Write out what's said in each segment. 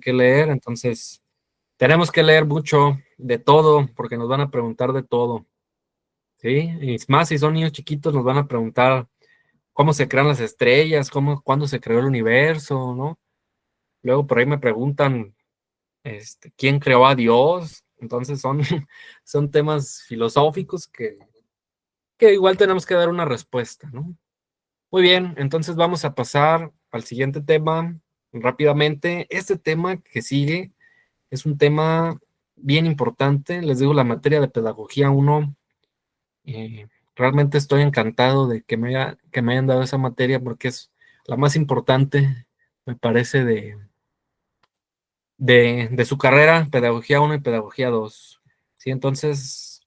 que leer, entonces tenemos que leer mucho de todo, porque nos van a preguntar de todo, ¿sí? Y más si son niños chiquitos, nos van a preguntar cómo se crean las estrellas, cuándo se creó el universo, ¿no? Luego por ahí me preguntan, ¿quién creó a Dios? Entonces son temas filosóficos que igual tenemos que dar una respuesta, ¿no? Muy bien, entonces vamos a pasar al siguiente tema rápidamente. Este tema que sigue es un tema bien importante. Les digo, la materia de pedagogía 1, realmente estoy encantado de que me hayan dado esa materia porque es la más importante, me parece, de su carrera, pedagogía 1 y pedagogía 2. Sí, entonces,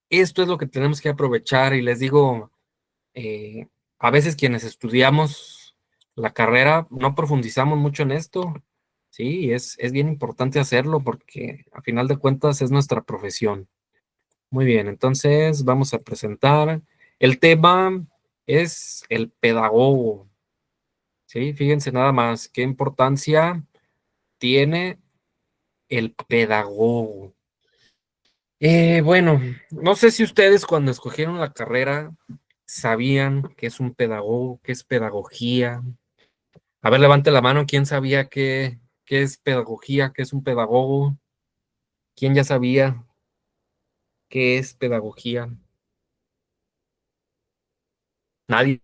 esto es lo que tenemos que aprovechar y les digo, eh, a veces quienes estudiamos la carrera no profundizamos mucho en esto. Sí, es bien importante hacerlo porque a final de cuentas es nuestra profesión. Muy bien, entonces vamos a presentar. El tema es el pedagogo. Sí, fíjense nada más qué importancia tiene el pedagogo. Bueno, no sé si ustedes cuando escogieron la carrera sabían qué es un pedagogo, qué es pedagogía. A ver, levante la mano, ¿quién sabía qué es pedagogía, qué es un pedagogo? ¿Quién ya sabía qué es pedagogía? Nadie.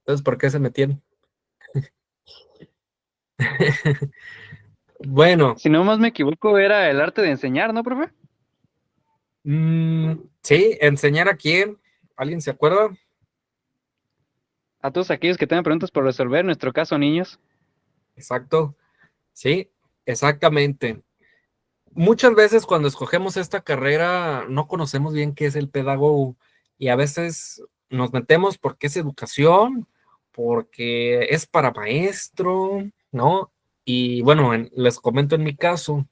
Entonces, ¿por qué se metieron? Bueno, Si no más me equivoco, era el arte de enseñar, ¿no, profe? sí, enseñar a quién. ¿Alguien se acuerda? A todos aquellos que tengan preguntas por resolver, en nuestro caso, niños. Exacto. Sí, exactamente. Muchas veces cuando escogemos esta carrera no conocemos bien qué es el pedagogo y a veces nos metemos porque es educación, porque es para maestro, ¿no? Y bueno, les comento en mi caso,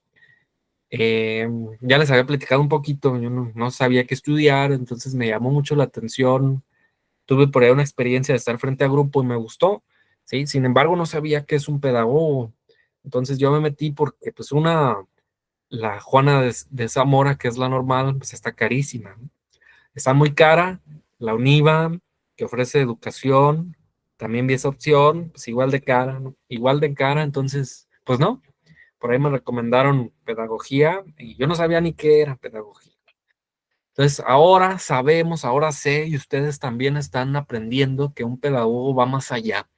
eh, ya les había platicado un poquito, yo no sabía qué estudiar, entonces me llamó mucho la atención, tuve por ahí una experiencia de estar frente a grupo y me gustó, ¿sí? Sin embargo, no sabía qué es un pedagogo, entonces yo me metí porque pues la Juana de Zamora, que es la normal, pues está carísima, ¿no? Está muy cara, la UNIVA, que ofrece educación, también vi esa opción, pues igual de cara, ¿no? Igual de cara, entonces, pues no, por ahí me recomendaron pedagogía y yo no sabía ni qué era pedagogía. Entonces, ahora sabemos, ahora sé, y ustedes también están aprendiendo que un pedagogo va más allá.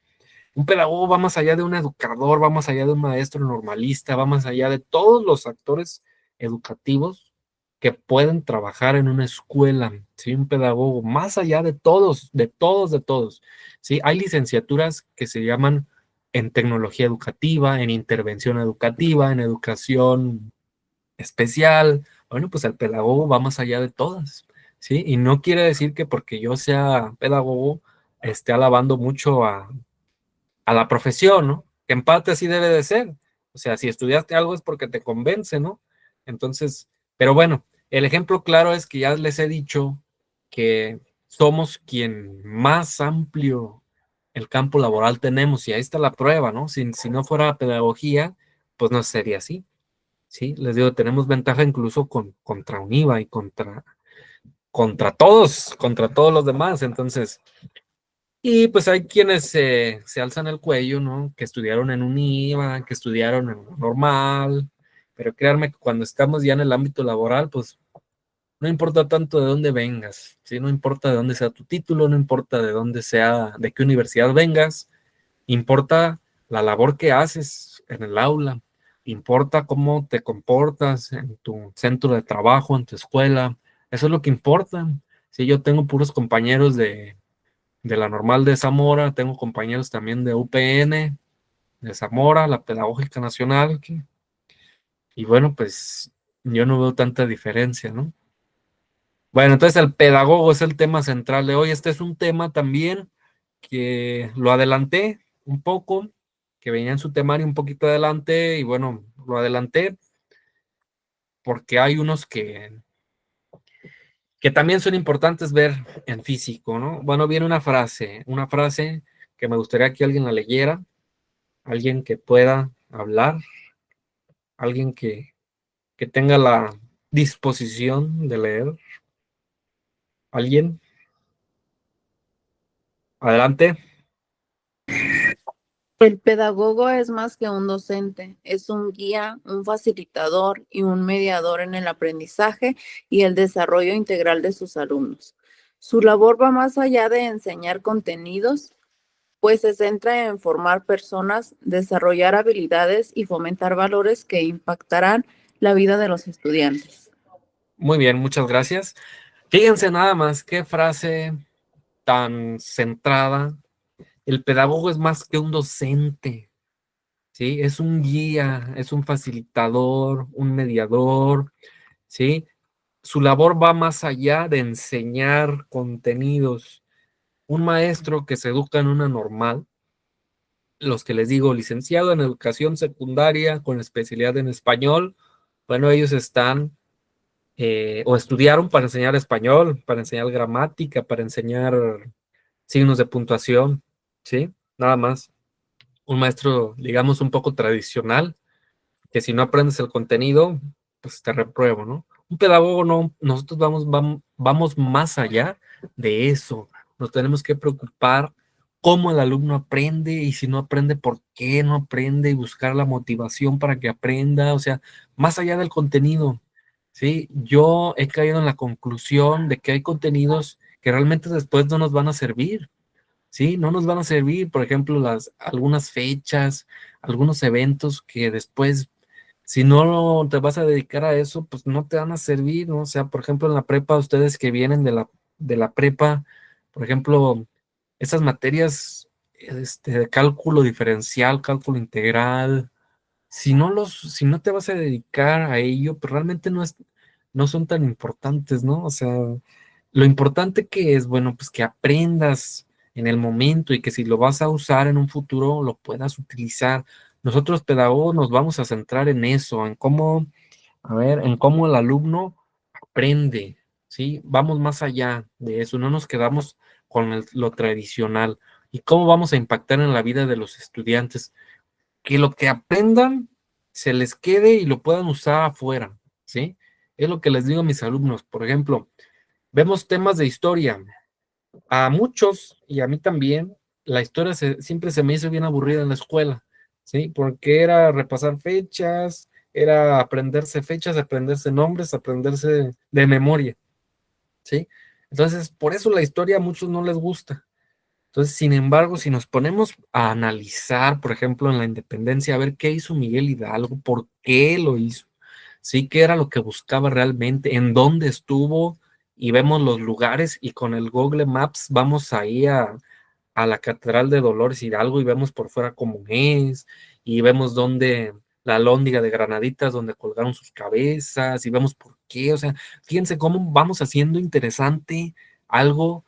Un pedagogo va más allá de un educador, va más allá de un maestro normalista, va más allá de todos los actores educativos que pueden trabajar en una escuela, ¿sí? Un pedagogo, más allá de todos, de todos, de todos, ¿sí? Hay licenciaturas que se llaman en tecnología educativa, en intervención educativa, en educación especial. Bueno, pues el pedagogo va más allá de todas, ¿sí? Y no quiere decir que porque yo sea pedagogo esté alabando mucho a la profesión, ¿no? Que en parte así debe de ser. O sea, si estudiaste algo es porque te convence, ¿no? Entonces, pero bueno, el ejemplo claro es que ya les he dicho que somos quien más amplio el campo laboral tenemos y ahí está la prueba, ¿no? Si no fuera pedagogía, pues no sería así, ¿sí? Les digo, tenemos ventaja incluso contra UNIVA y contra todos los demás, entonces, y pues hay quienes se alzan el cuello, ¿no? Que estudiaron en un IVA, que estudiaron en lo normal, pero créanme que cuando estamos ya en el ámbito laboral, pues no importa tanto de dónde vengas, ¿sí? No importa de dónde sea tu título, no importa de dónde sea, de qué universidad vengas, importa la labor que haces en el aula, importa cómo te comportas en tu centro de trabajo, en tu escuela, eso es lo que importa. Sí, yo tengo puros compañeros de la normal de Zamora, tengo compañeros también de UPN, de Zamora, la Pedagógica Nacional, y bueno, pues yo no veo tanta diferencia, ¿no? Bueno, entonces el pedagogo es el tema central de hoy. Este es un tema también que lo adelanté un poco, que venía en su temario un poquito adelante, y bueno, lo adelanté porque hay unos que también son importantes ver en físico, ¿no? Bueno, viene una frase que me gustaría que alguien la leyera, alguien que pueda hablar. alguien que tenga la disposición de leer. ¿Alguien? Adelante. El pedagogo es más que un docente, es un guía, un facilitador y un mediador en el aprendizaje y el desarrollo integral de sus alumnos. Su labor va más allá de enseñar contenidos, pues se centra en formar personas, desarrollar habilidades y fomentar valores que impactarán la vida de los estudiantes. Muy bien, muchas gracias. Fíjense nada más qué frase tan centrada. El pedagogo es más que un docente, ¿sí? Es un guía, es un facilitador, un mediador, ¿sí? Su labor va más allá de enseñar contenidos. Un maestro que se educa en una normal, los que les digo, licenciado en educación secundaria con especialidad en español, bueno, ellos están o estudiaron para enseñar español, para enseñar gramática, para enseñar signos de puntuación, ¿sí? Nada más. Un maestro, digamos, un poco tradicional, que si no aprendes el contenido, pues te repruebo, ¿no? Un pedagogo no, nosotros vamos más allá de eso. Nos tenemos que preocupar cómo el alumno aprende y si no aprende, por qué no aprende y buscar la motivación para que aprenda, o sea, más allá del contenido, ¿sí? Yo he caído en la conclusión de que hay contenidos que realmente después no nos van a servir. Sí, no nos van a servir, por ejemplo, algunas fechas, algunos eventos que después, si no te vas a dedicar a eso, pues no te van a servir, ¿no? O sea, por ejemplo, en la prepa, ustedes que vienen de la prepa, por ejemplo, esas materias de cálculo diferencial, cálculo integral, si no te vas a dedicar a ello, pues realmente no son tan importantes, ¿no? O sea, lo importante que es, bueno, pues que aprendas en el momento y que si lo vas a usar en un futuro, lo puedas utilizar. Nosotros pedagogos nos vamos a centrar en eso, en cómo, a ver, en cómo el alumno aprende, ¿sí? Vamos más allá de eso, no nos quedamos con lo tradicional. ¿Y cómo vamos a impactar en la vida de los estudiantes? Que lo que aprendan se les quede y lo puedan usar afuera, ¿sí? Es lo que les digo a mis alumnos. Por ejemplo, vemos temas de historia. A muchos, y a mí también, la historia siempre se me hizo bien aburrida en la escuela, ¿sí? Porque era repasar fechas, era aprenderse fechas, aprenderse nombres, aprenderse de memoria, ¿sí? Entonces, por eso la historia a muchos no les gusta. Entonces, sin embargo, si nos ponemos a analizar, por ejemplo, en la independencia, a ver qué hizo Miguel Hidalgo, por qué lo hizo, sí, qué era lo que buscaba realmente, en dónde estuvo, y vemos los lugares, y con el Google Maps vamos ahí a la Catedral de Dolores Hidalgo y vemos por fuera cómo es, y vemos dónde la Alhóndiga de Granaditas, donde colgaron sus cabezas, y vemos por qué, o sea, fíjense cómo vamos haciendo interesante algo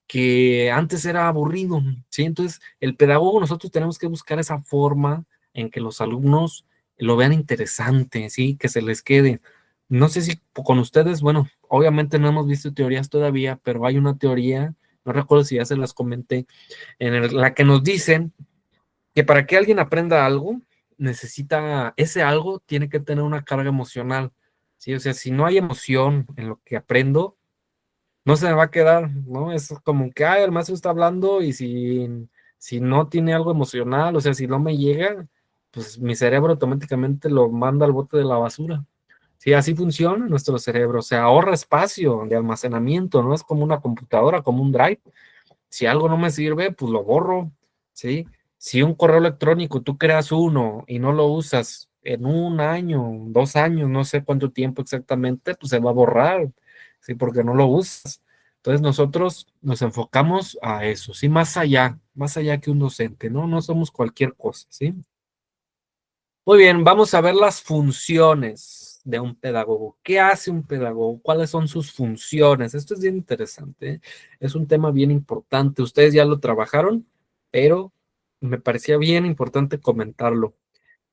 que antes era aburrido, ¿sí? Entonces, el pedagogo, nosotros tenemos que buscar esa forma en que los alumnos lo vean interesante, ¿sí? Que se les quede. No sé si con ustedes, bueno, obviamente no hemos visto teorías todavía, pero hay una teoría, no recuerdo si ya se las comenté, la que nos dicen que para que alguien aprenda algo, ese algo tiene que tener una carga emocional, ¿sí? O sea, si no hay emoción en lo que aprendo, no se me va a quedar, ¿no? Es como que, el maestro está hablando y si no tiene algo emocional, o sea, si no me llega, pues mi cerebro automáticamente lo manda al bote de la basura. Sí, así funciona nuestro cerebro, se ahorra espacio de almacenamiento, no es como una computadora, como un drive. Si algo no me sirve, pues lo borro, ¿sí? Si un correo electrónico tú creas uno y no lo usas en un año, 2 años, no sé cuánto tiempo exactamente, pues se va a borrar, ¿sí? Porque no lo usas. Entonces nosotros nos enfocamos a eso, ¿sí? Más allá que un docente, ¿no? No somos cualquier cosa, ¿sí? Muy bien, vamos a ver las funciones de un pedagogo. ¿Qué hace un pedagogo? ¿Cuáles son sus funciones? Esto es bien interesante, ¿eh? Es un tema bien importante. Ustedes ya lo trabajaron, pero me parecía bien importante comentarlo.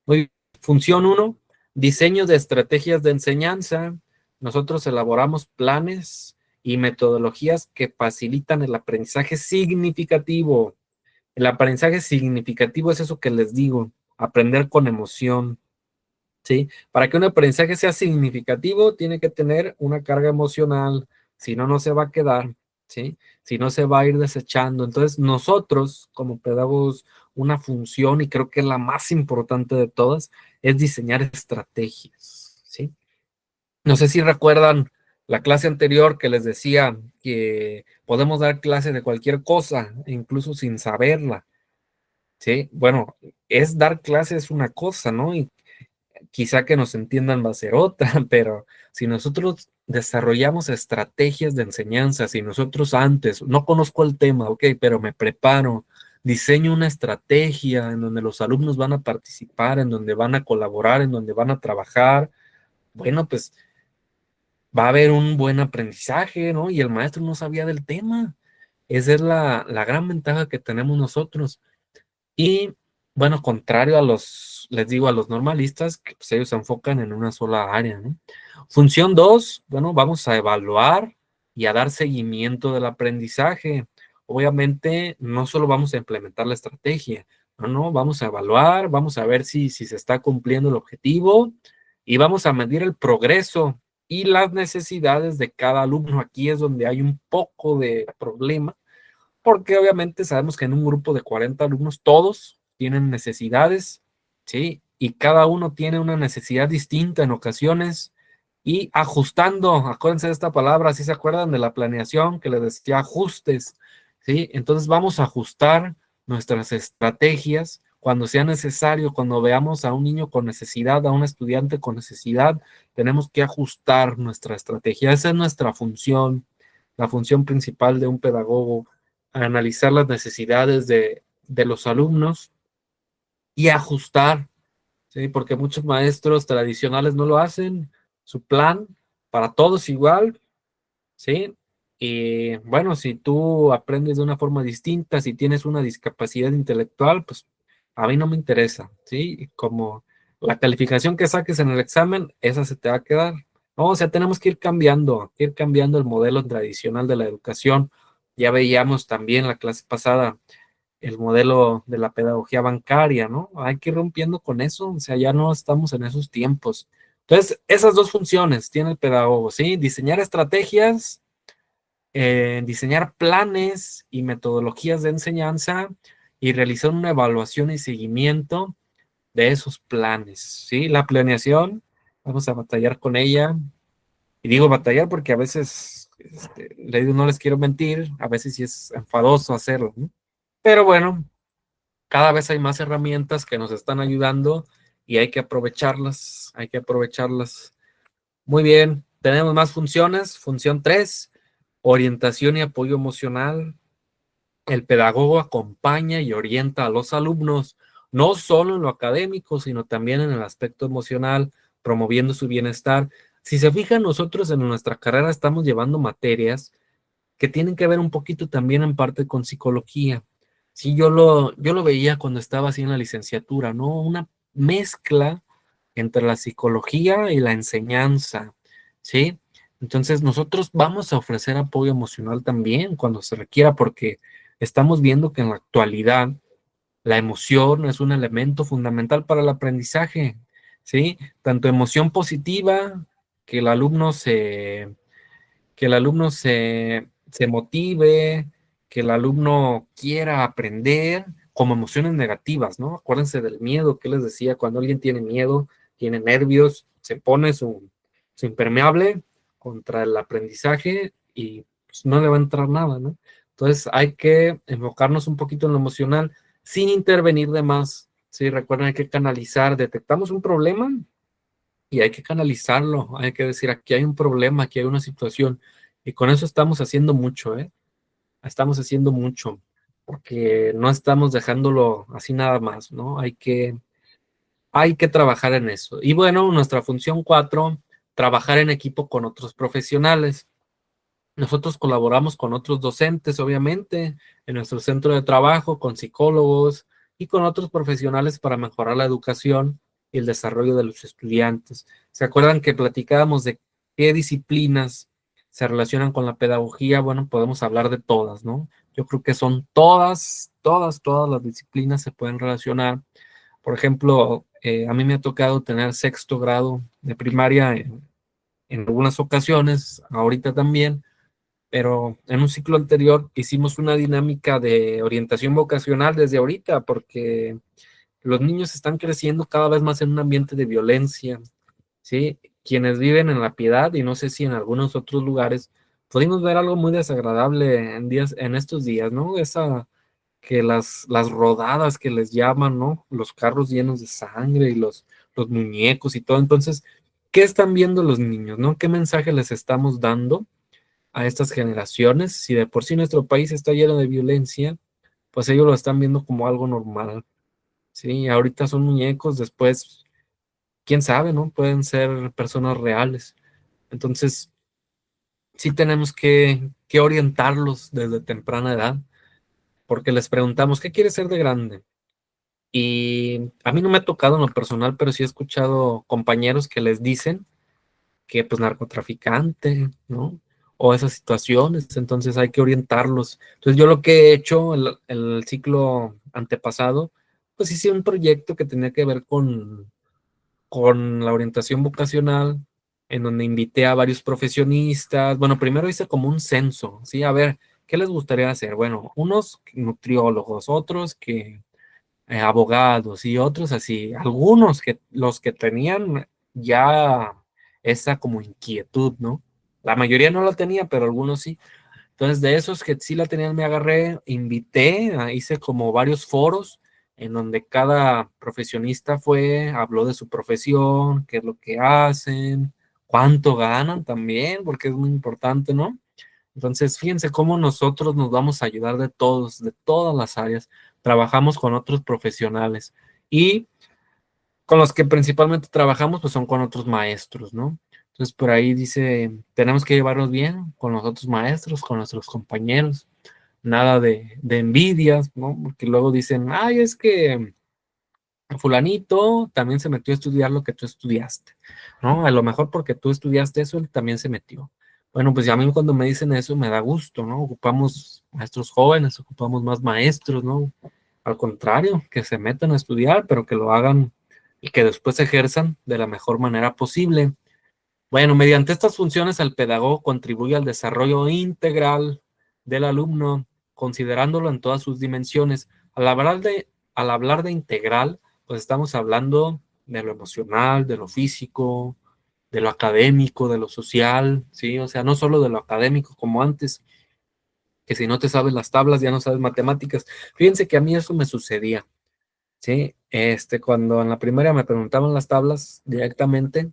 Muy bien. Función uno, diseño de estrategias de enseñanza. Nosotros elaboramos planes y metodologías que facilitan el aprendizaje significativo. El aprendizaje significativo es eso que les digo, aprender con emoción. ¿sí? Para que un aprendizaje sea significativo, tiene que tener una carga emocional, si no, no se va a quedar, ¿sí? Si no, se va a ir desechando. Entonces, nosotros, como pedagogos, una función, y creo que es la más importante de todas, es diseñar estrategias, ¿sí? No sé si recuerdan la clase anterior que les decía que podemos dar clase de cualquier cosa, incluso sin saberla, ¿sí? Bueno, es dar clases una cosa, ¿no? Y quizá que nos entiendan va a ser otra, pero si nosotros desarrollamos estrategias de enseñanza, si nosotros antes, no conozco el tema, ok, pero me preparo, diseño una estrategia en donde los alumnos van a participar, en donde van a colaborar, en donde van a trabajar, bueno, pues va a haber un buen aprendizaje, ¿no? Y el maestro no sabía del tema. Esa es la gran ventaja que tenemos nosotros. Y bueno, contrario a los, les digo, a los normalistas, que pues ellos se enfocan en una sola área, ¿no? Función 2, bueno, vamos a evaluar y a dar seguimiento del aprendizaje. Obviamente, no solo vamos a implementar la estrategia, no, no, vamos a evaluar, vamos a ver si se está cumpliendo el objetivo y vamos a medir el progreso y las necesidades de cada alumno. Aquí es donde hay un poco de problema porque obviamente sabemos que en un grupo de 40 alumnos todos tienen necesidades, ¿sí? Y cada uno tiene una necesidad distinta en ocasiones y ajustando, acuérdense de esta palabra, si se acuerdan de la planeación que les decía ajustes, ¿sí? Entonces vamos a ajustar nuestras estrategias cuando sea necesario, cuando veamos a un niño con necesidad, a un estudiante con necesidad, tenemos que ajustar nuestra estrategia. Esa es nuestra función, la función principal de un pedagogo, analizar las necesidades de los alumnos y ajustar, ¿sí? Porque muchos maestros tradicionales no lo hacen, su plan para todos igual, ¿sí? Y bueno, si tú aprendes de una forma distinta, si tienes una discapacidad intelectual, pues a mí no me interesa, ¿sí? Y como la calificación que saques en el examen, esa se te va a quedar. No, o sea, tenemos que ir cambiando el modelo tradicional de la educación. Ya veíamos también la clase pasada el modelo de la pedagogía bancaria, ¿no? Hay que ir rompiendo con eso, o sea, ya no estamos en esos tiempos. Entonces, esas dos funciones tiene el pedagogo, ¿sí? Diseñar estrategias, diseñar planes y metodologías de enseñanza y realizar una evaluación y seguimiento de esos planes, ¿sí? La planeación, vamos a batallar con ella. Y digo batallar porque a veces, no les quiero mentir, a veces sí es enfadoso hacerlo, ¿no? Pero bueno, cada vez hay más herramientas que nos están ayudando y hay que aprovecharlas, hay que aprovecharlas. Muy bien, tenemos más funciones. Función 3, orientación y apoyo emocional. El pedagogo acompaña y orienta a los alumnos, no solo en lo académico, sino también en el aspecto emocional, promoviendo su bienestar. Si se fijan, nosotros en nuestra carrera estamos llevando materias que tienen que ver un poquito también en parte con psicología. Sí, yo lo veía cuando estaba así en la licenciatura, ¿no? Una mezcla entre la psicología y la enseñanza, ¿sí? Entonces nosotros vamos a ofrecer apoyo emocional también cuando se requiera, porque estamos viendo que en la actualidad la emoción es un elemento fundamental para el aprendizaje, ¿sí? Tanto emoción positiva, que el alumno se que el alumno se motive, que el alumno quiera aprender, como emociones negativas, ¿no? Acuérdense del miedo que les decía, cuando alguien tiene miedo, tiene nervios, se pone su impermeable contra el aprendizaje y pues, no le va a entrar nada, ¿no? Entonces hay que enfocarnos un poquito en lo emocional sin intervenir de más. Sí, recuerden, hay que canalizar, detectamos un problema, y hay que canalizarlo, hay que decir, aquí hay un problema, aquí hay una situación, y con eso estamos haciendo mucho, ¿eh? Estamos haciendo mucho, porque no estamos dejándolo así nada más, ¿no? Hay que trabajar en eso. Y bueno, nuestra función 4, trabajar en equipo con otros profesionales. Nosotros colaboramos con otros docentes, obviamente, en nuestro centro de trabajo, con psicólogos y con otros profesionales para mejorar la educación y el desarrollo de los estudiantes. ¿Se acuerdan que platicábamos de qué disciplinas se relacionan con la pedagogía? Bueno, podemos hablar de todas, ¿no? Yo creo que son todas las disciplinas se pueden relacionar. Por ejemplo, A mí me ha tocado tener sexto grado de primaria en algunas ocasiones, ahorita también, pero en un ciclo anterior hicimos una dinámica de orientación vocacional desde ahorita, porque los niños están creciendo cada vez más en un ambiente de violencia, ¿sí? Quienes viven en La Piedad y no sé si en algunos otros lugares, pudimos ver algo muy desagradable en estos días, ¿no? Que las rodadas que les llaman, ¿no? Los carros llenos de sangre y los muñecos y todo. Entonces, ¿qué están viendo los niños, no? ¿Qué mensaje les estamos dando a estas generaciones? Si de por sí nuestro país está lleno de violencia, pues ellos lo están viendo como algo normal, ¿sí? Ahorita son muñecos, después, quién sabe, ¿no? Pueden ser personas reales. Entonces, sí tenemos que orientarlos desde temprana edad, porque les preguntamos, ¿qué quieres ser de grande? Y a mí no me ha tocado en lo personal, pero sí he escuchado compañeros que les dicen que pues narcotraficante, ¿no? O esas situaciones, entonces hay que orientarlos. Entonces yo lo que he hecho el ciclo antepasado, pues hice un proyecto que tenía que ver con la orientación vocacional, en donde invité a varios profesionistas. Bueno, primero hice como un censo, ¿sí? A ver, ¿qué les gustaría hacer? Bueno, unos nutriólogos, otros que abogados y otros así, algunos que los que tenían ya esa como inquietud, ¿no? La mayoría no la tenía, pero algunos sí. Entonces, de esos que sí la tenían, me agarré, invité, hice como varios foros en donde cada profesionista habló de su profesión, qué es lo que hacen, cuánto ganan también, porque es muy importante, ¿no? Entonces, fíjense cómo nosotros nos vamos a ayudar de todos, de todas las áreas. Trabajamos con otros profesionales y con los que principalmente trabajamos, pues son con otros maestros, ¿no? Entonces, por ahí dice, tenemos que llevarnos bien con los otros maestros, con nuestros compañeros, nada de envidias, ¿no? Porque luego dicen, ay, es que fulanito también se metió a estudiar lo que tú estudiaste, ¿no? A lo mejor porque tú estudiaste eso, él también se metió. Bueno, pues ya a mí cuando me dicen eso me da gusto, ¿no? Ocupamos maestros jóvenes, ocupamos más maestros, ¿no? Al contrario, que se metan a estudiar, pero que lo hagan y que después ejerzan de la mejor manera posible. Bueno, mediante estas funciones el pedagogo contribuye al desarrollo integral del alumno, considerándolo en todas sus dimensiones. Al hablar de integral, pues estamos hablando de lo emocional, de lo físico, de lo académico, de lo social, ¿sí? O sea, no solo de lo académico como antes, que si no te sabes las tablas ya no sabes matemáticas. Fíjense que a mí eso me sucedía, ¿sí? Cuando en la primaria me preguntaban las tablas directamente,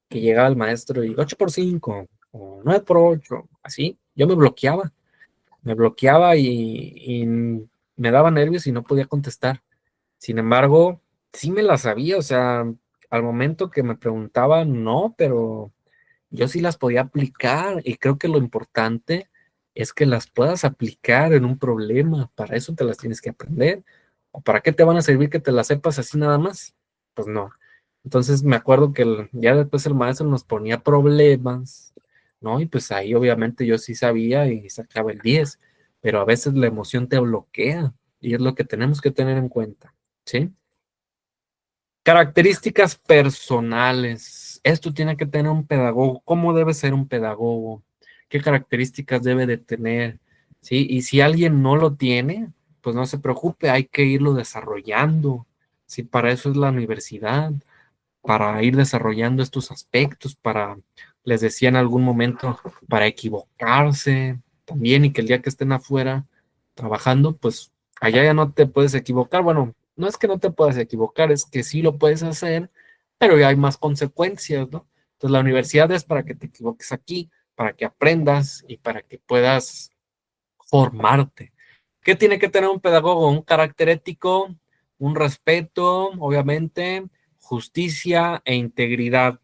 que llegaba el maestro y 8 por 5 o 9 por 8 así, yo me bloqueaba y me daba nervios y no podía contestar. Sin embargo, sí me la sabía, o sea, al momento que me preguntaban, no, pero yo sí las podía aplicar y creo que lo importante es que las puedas aplicar en un problema. Para eso te las tienes que aprender. ¿O para qué te van a servir que te las sepas así nada más? Pues no. Entonces me acuerdo que ya después el maestro nos ponía problemas, ¿no? Y pues ahí obviamente yo sí sabía y sacaba el 10, pero a veces la emoción te bloquea y es lo que tenemos que tener en cuenta, ¿sí? Características personales. Esto tiene que tener un pedagogo. ¿Cómo debe ser un pedagogo? ¿Qué características debe de tener? ¿Sí? Y si alguien no lo tiene, pues no se preocupe, hay que irlo desarrollando. Sí, para eso es la universidad, para ir desarrollando estos aspectos, les decía en algún momento, para equivocarse también y que el día que estén afuera trabajando, pues allá ya no te puedes equivocar. Bueno, no es que no te puedas equivocar, es que sí lo puedes hacer, pero ya hay más consecuencias, ¿no? Entonces la universidad es para que te equivoques aquí, para que aprendas y para que puedas formarte. ¿Qué tiene que tener un pedagogo? Un carácter ético, un respeto, obviamente, justicia e integridad.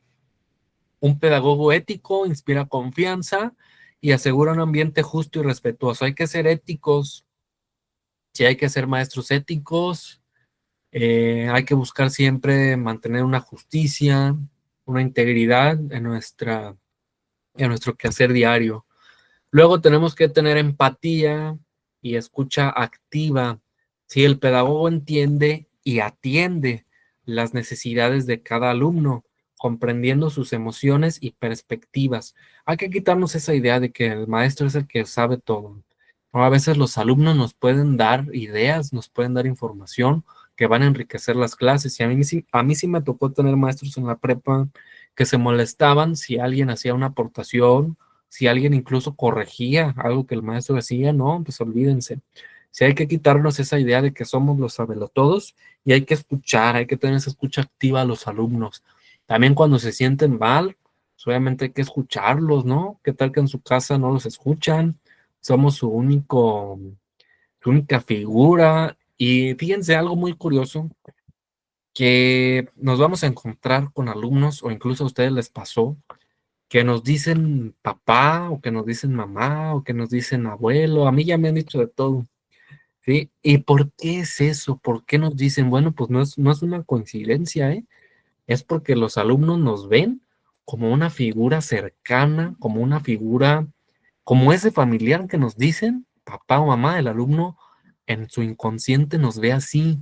Un pedagogo ético inspira confianza y asegura un ambiente justo y respetuoso. Hay que ser éticos, sí hay que ser maestros éticos, hay que buscar siempre mantener una justicia, una integridad en nuestro quehacer diario. Luego tenemos que tener empatía y escucha activa. Si el pedagogo entiende y atiende las necesidades de cada alumno, comprendiendo sus emociones y perspectivas. Hay que quitarnos esa idea de que el maestro es el que sabe todo. ¿No? A veces los alumnos nos pueden dar ideas, nos pueden dar información que van a enriquecer las clases. Y a mí sí me tocó tener maestros en la prepa que se molestaban si alguien hacía una aportación, si alguien incluso corregía algo que el maestro decía. No, pues olvídense. Si hay que quitarnos esa idea de que somos los sabelotodos y hay que escuchar, hay que tener esa escucha activa a los alumnos. También cuando se sienten mal, pues obviamente hay que escucharlos, ¿no? ¿Qué tal que en su casa no los escuchan? Somos su única figura. Y fíjense algo muy curioso, que nos vamos a encontrar con alumnos, o incluso a ustedes les pasó, que nos dicen papá, o que nos dicen mamá, o que nos dicen abuelo. A mí ya me han dicho de todo. ¿Sí? ¿Y por qué es eso? ¿Por qué nos dicen? Bueno, pues no es una coincidencia, ¿eh? Es porque los alumnos nos ven como una figura cercana, como una figura, como ese familiar que nos dicen, papá o mamá, el alumno en su inconsciente nos ve así.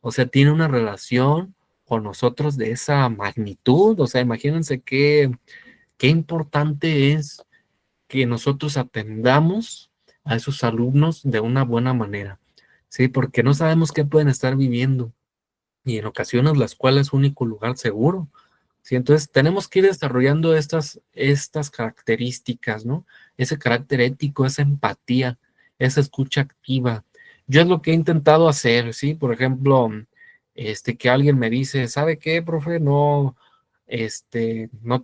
O sea, tiene una relación con nosotros de esa magnitud. O sea, imagínense qué importante es que nosotros atendamos a esos alumnos de una buena manera, ¿sí? Porque no sabemos qué pueden estar viviendo y en ocasiones la escuela es su único lugar seguro, ¿sí? Entonces tenemos que ir desarrollando estas características, ¿no? Ese carácter ético, esa empatía, esa escucha activa. Yo es lo que he intentado hacer, ¿sí? Por ejemplo, que alguien me dice, ¿sabe qué, profe? No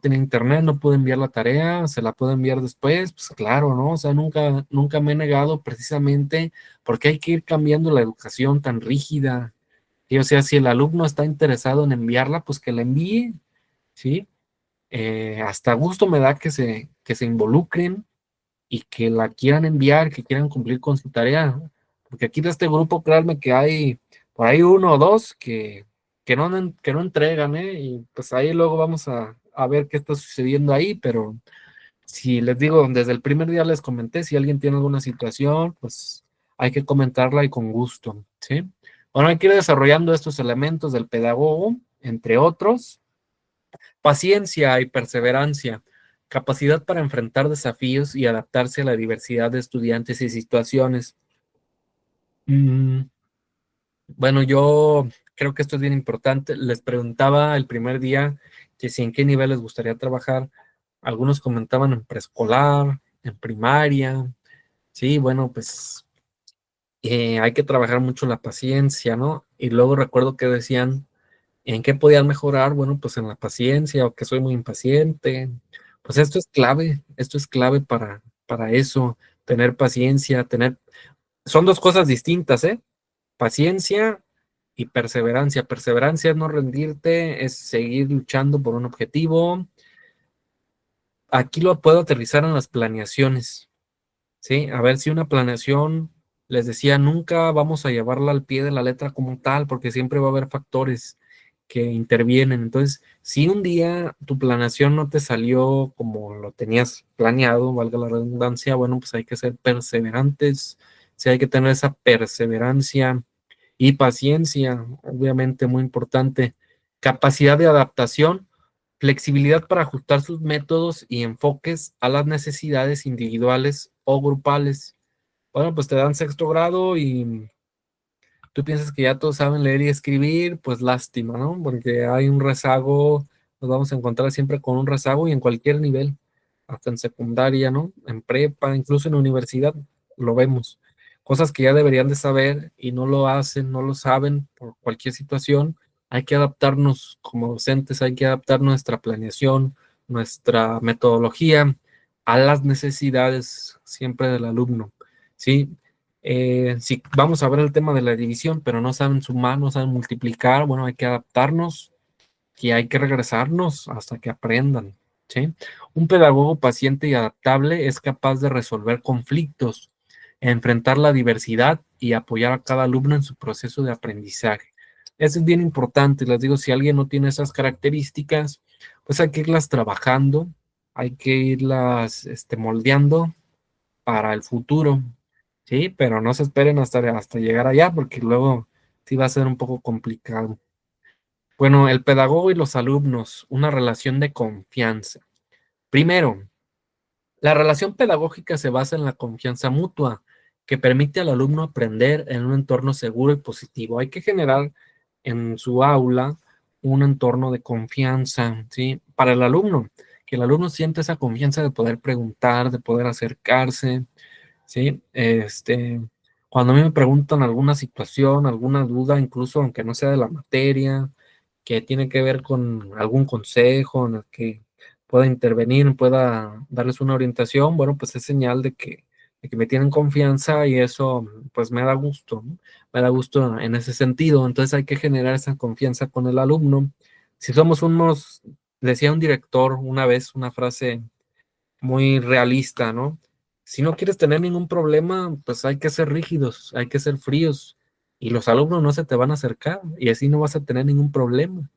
tenía internet, no pude enviar la tarea, se la puedo enviar después, pues claro, ¿no? O sea, nunca me he negado precisamente porque hay que ir cambiando la educación tan rígida. Y o sea, si el alumno está interesado en enviarla, pues que la envíe, ¿sí? Hasta gusto me da que se involucren y que la quieran enviar, que quieran cumplir con su tarea, ¿no? Porque aquí de este grupo, créanme que hay por ahí uno o dos que no entregan, ¿eh? Y pues ahí luego vamos a ver qué está sucediendo ahí, pero si les digo, desde el primer día les comenté, si alguien tiene alguna situación, pues hay que comentarla y con gusto, ¿sí? Bueno, hay que ir desarrollando estos elementos del pedagogo, entre otros, paciencia y perseverancia, capacidad para enfrentar desafíos y adaptarse a la diversidad de estudiantes y situaciones. Mm, bueno, yo creo que esto es bien importante. Les preguntaba el primer día que si en qué nivel les gustaría trabajar. Algunos comentaban en preescolar, en primaria. Sí, bueno, pues hay que trabajar mucho la paciencia, ¿no? Y luego recuerdo que decían, ¿en qué podían mejorar? Bueno, pues en la paciencia o que soy muy impaciente. Pues esto es clave para eso, tener paciencia, son dos cosas distintas, ¿eh? Paciencia y perseverancia. Perseverancia es no rendirte, es seguir luchando por un objetivo. Aquí lo puedo aterrizar en las planeaciones. Sí, a ver si una planeación, les decía, nunca vamos a llevarla al pie de la letra como tal, porque siempre va a haber factores que intervienen. Entonces, si un día tu planeación no te salió como lo tenías planeado, valga la redundancia, bueno, pues hay que ser perseverantes, sí, hay que tener esa perseverancia y paciencia, obviamente muy importante. Capacidad de adaptación, flexibilidad para ajustar sus métodos y enfoques a las necesidades individuales o grupales. Bueno, pues te dan sexto grado y tú piensas que ya todos saben leer y escribir, pues lástima, ¿no? Porque hay un rezago, nos vamos a encontrar siempre con un rezago y en cualquier nivel, hasta en secundaria, ¿no? En prepa, incluso en universidad, lo vemos. Cosas que ya deberían de saber y no lo hacen, no lo saben por cualquier situación. Hay que adaptarnos como docentes, hay que adaptar nuestra planeación, nuestra metodología a las necesidades siempre del alumno, ¿sí? Si vamos a ver el tema de la división, pero no saben sumar, no saben multiplicar, bueno, hay que adaptarnos y hay que regresarnos hasta que aprendan, ¿sí? Un pedagogo paciente y adaptable es capaz de resolver conflictos, enfrentar la diversidad y apoyar a cada alumno en su proceso de aprendizaje. Eso es bien importante, les digo, si alguien no tiene esas características, pues hay que irlas trabajando, hay que irlas moldeando para el futuro, ¿sí? Pero no se esperen hasta llegar allá, porque luego sí va a ser un poco complicado. Bueno, el pedagogo y los alumnos, una relación de confianza. Primero, la relación pedagógica se basa en la confianza mutua, que permite al alumno aprender en un entorno seguro y positivo. Hay que generar en su aula un entorno de confianza, ¿sí? Para el alumno, que el alumno sienta esa confianza de poder preguntar, de poder acercarse, ¿sí? Cuando a mí me preguntan alguna situación, alguna duda, incluso aunque no sea de la materia, que tiene que ver con algún consejo en el que pueda intervenir, pueda darles una orientación, bueno, pues es señal de que me tienen confianza y eso pues me da gusto, ¿no? Me da gusto en ese sentido. Entonces hay que generar esa confianza con el alumno. Si somos unos, decía un director una vez una frase muy realista, ¿no? Si no quieres tener ningún problema, pues hay que ser rígidos, hay que ser fríos y los alumnos no se te van a acercar y así no vas a tener ningún problema.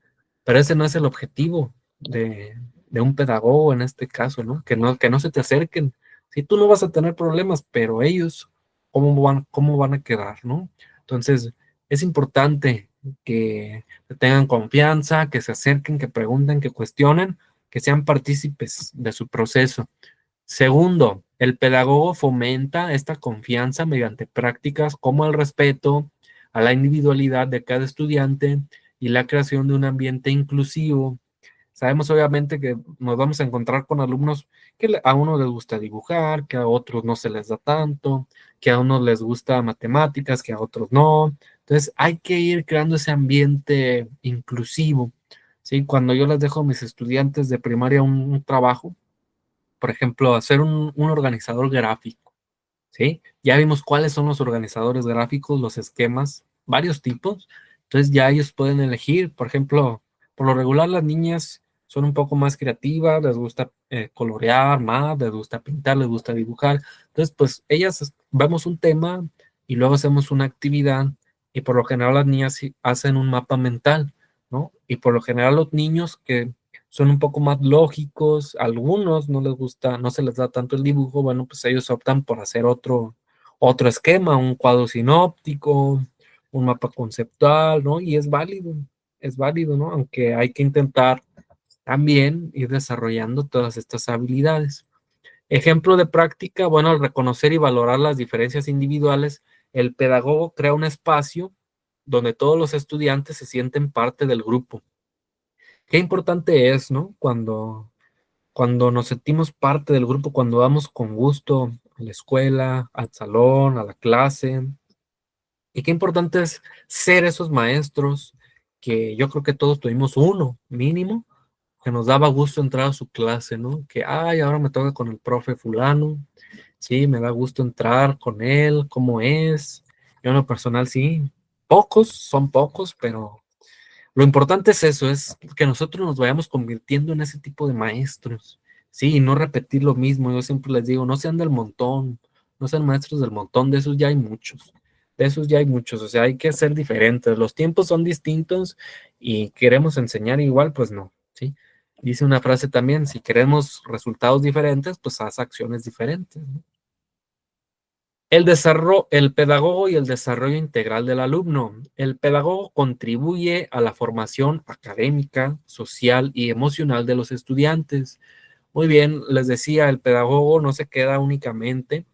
Pero ese no es el objetivo de un pedagogo en este caso, ¿no? Que no se te acerquen. Si tú no vas a tener problemas, pero ellos, cómo van a quedar, ¿no? Entonces, es importante que tengan confianza, que se acerquen, que pregunten, que cuestionen, que sean partícipes de su proceso. Segundo, el pedagogo fomenta esta confianza mediante prácticas como el respeto a la individualidad de cada estudiante y la creación de un ambiente inclusivo. Sabemos obviamente que nos vamos a encontrar con alumnos que a unos les gusta dibujar, que a otros no se les da tanto, que a unos les gusta matemáticas, que a otros no. Entonces hay que ir creando ese ambiente inclusivo. ¿Sí? Cuando yo les dejo a mis estudiantes de primaria un trabajo, por ejemplo, hacer un organizador gráfico, ¿sí? Ya vimos cuáles son los organizadores gráficos, los esquemas, varios tipos. Entonces ya ellos pueden elegir, por ejemplo, por lo regular las niñas son un poco más creativas, les gusta colorear más, les gusta pintar, les gusta dibujar. Entonces, pues ellas vemos un tema y luego hacemos una actividad y por lo general las niñas sí hacen un mapa mental, ¿no? Y por lo general los niños que son un poco más lógicos, algunos no les gusta, no se les da tanto el dibujo, bueno, pues ellos optan por hacer otro esquema, un cuadro sinóptico, un mapa conceptual, ¿no? Y es válido, ¿no? Aunque hay que intentar también ir desarrollando todas estas habilidades. Ejemplo de práctica, bueno, al reconocer y valorar las diferencias individuales, el pedagogo crea un espacio donde todos los estudiantes se sienten parte del grupo. Qué importante es, ¿no? Cuando nos sentimos parte del grupo, cuando vamos con gusto a la escuela, al salón, a la clase. Y qué importante es ser esos maestros que yo creo que todos tuvimos uno mínimo, que nos daba gusto entrar a su clase, ¿no? Que, ay, ahora me toca con el profe fulano, sí, me da gusto entrar con él, cómo es. Yo en lo personal sí, pocos, son pocos, pero lo importante es eso, es que nosotros nos vayamos convirtiendo en ese tipo de maestros, ¿sí? Y no repetir lo mismo. Yo siempre les digo, no sean del montón, no sean maestros del montón, de esos ya hay muchos, de esos ya hay muchos, o sea, hay que ser diferentes, los tiempos son distintos y queremos enseñar igual, pues no, ¿sí? Dice una frase también, si queremos resultados diferentes, pues haz acciones diferentes, ¿no? El pedagogo y el desarrollo integral del alumno. El pedagogo contribuye a la formación académica, social y emocional de los estudiantes. Muy bien, les decía, el pedagogo no se queda únicamente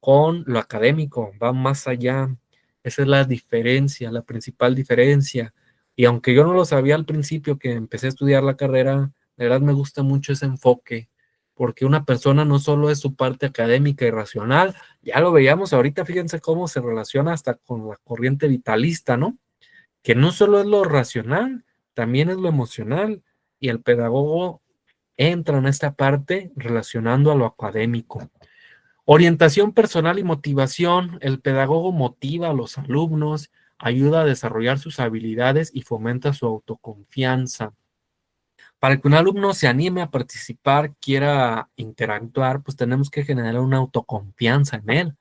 con lo académico, va más allá. Esa es la diferencia, la principal diferencia. Y aunque yo no lo sabía al principio que empecé a estudiar la carrera, de verdad me gusta mucho ese enfoque, porque una persona no solo es su parte académica y racional, ya lo veíamos ahorita, fíjense cómo se relaciona hasta con la corriente vitalista, ¿no? Que no solo es lo racional, también es lo emocional, y el pedagogo entra en esta parte relacionando a lo académico. Orientación personal y motivación. El pedagogo motiva a los alumnos, ayuda a desarrollar sus habilidades y fomenta su autoconfianza. Para que un alumno se anime a participar, quiera interactuar, pues tenemos que generar una autoconfianza en él.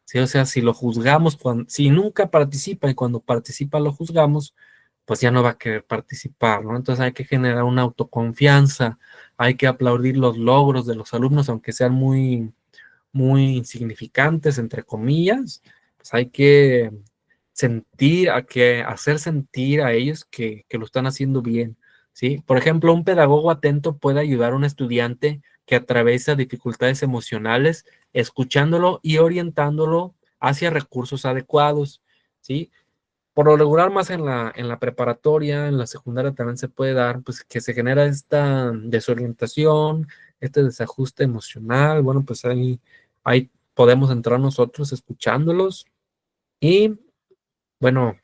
¿Sí? O sea, si lo juzgamos, si nunca participa y cuando participa lo juzgamos, pues ya no va a querer participar, ¿no? Entonces hay que generar una autoconfianza, hay que aplaudir los logros de los alumnos, aunque sean muy insignificantes, entre comillas, pues hay que sentir, hacer sentir a ellos que lo están haciendo bien, ¿sí? Por ejemplo, un pedagogo atento puede ayudar a un estudiante que atraviesa dificultades emocionales, escuchándolo y orientándolo hacia recursos adecuados, ¿sí? Por lo regular, más en la preparatoria, en la secundaria también se puede dar, pues que se genera esta desorientación, este desajuste emocional. Bueno, pues ahí podemos entrar nosotros escuchándolos y, bueno,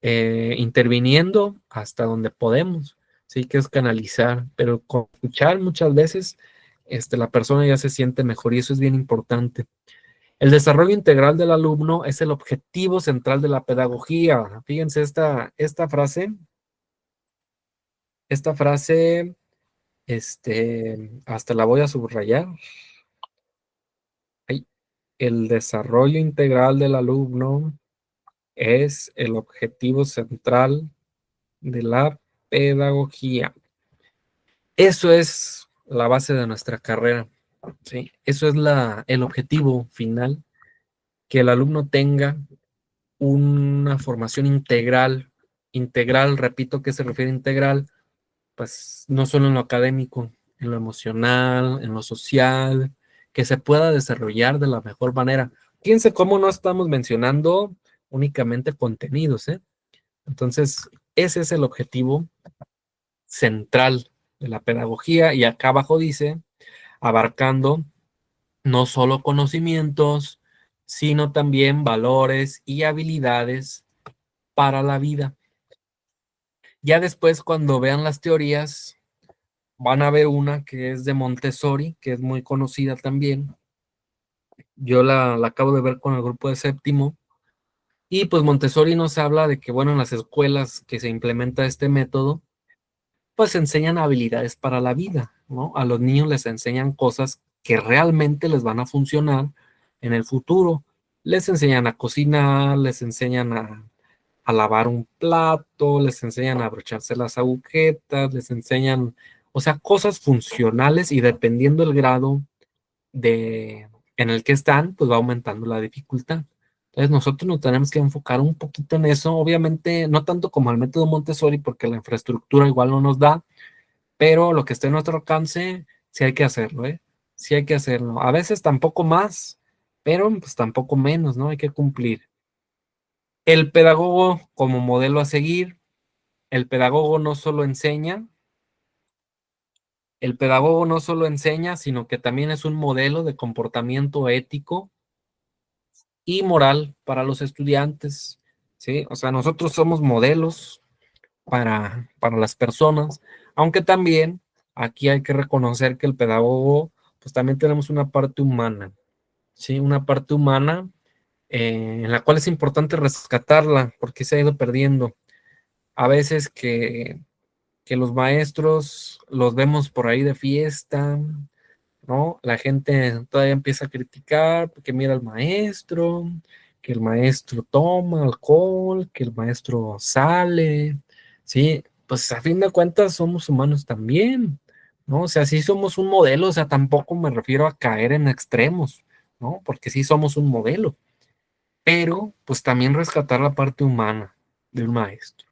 interviniendo hasta donde podemos, sí, que es canalizar, pero con escuchar muchas veces, la persona ya se siente mejor y eso es bien importante. El desarrollo integral del alumno es el objetivo central de la pedagogía. Fíjense esta frase, hasta la voy a subrayar. Ay, el desarrollo integral del alumno es el objetivo central de la pedagogía. Eso es la base de nuestra carrera, ¿sí? Eso es el objetivo final, que el alumno tenga una formación integral. Integral, repito, ¿qué se refiere a integral? Pues no solo en lo académico, en lo emocional, en lo social, que se pueda desarrollar de la mejor manera. Fíjense cómo no estamos mencionando únicamente contenidos, ¿eh? Entonces, ese es el objetivo central de la pedagogía y acá abajo dice, abarcando no solo conocimientos, sino también valores y habilidades para la vida. Ya después, cuando vean las teorías, van a ver una que es de Montessori, que es muy conocida también. Yo la acabo de ver con el grupo de séptimo. Y pues Montessori nos habla de que, bueno, en las escuelas que se implementa este método, pues enseñan habilidades para la vida, ¿no? A los niños les enseñan cosas que realmente les van a funcionar en el futuro. Les enseñan a cocinar, les enseñan a lavar un plato, les enseñan a abrocharse las agujetas, les enseñan, o sea, cosas funcionales y dependiendo el grado en el que están, pues va aumentando la dificultad. Entonces nosotros nos tenemos que enfocar un poquito en eso, obviamente no tanto como el método Montessori porque la infraestructura igual no nos da, pero lo que esté a nuestro alcance, sí hay que hacerlo, ¿eh? Sí hay que hacerlo. A veces tampoco más, pero pues tampoco menos, ¿no? Hay que cumplir. El pedagogo como modelo a seguir, el pedagogo no solo enseña, sino que también es un modelo de comportamiento ético y moral para los estudiantes, ¿sí? O sea, nosotros somos modelos para las personas, aunque también aquí hay que reconocer que el pedagogo, pues también tenemos una parte humana, ¿sí? Una parte humana en la cual es importante rescatarla porque se ha ido perdiendo. A veces que los maestros los vemos por ahí de fiesta, ¿no? La gente todavía empieza a criticar que mira al maestro, que el maestro toma alcohol, que el maestro sale, ¿sí? Pues a fin de cuentas somos humanos también, ¿no? O sea, sí somos un modelo, o sea, tampoco me refiero a caer en extremos, ¿no? Porque sí somos un modelo, pero pues también rescatar la parte humana de un maestro,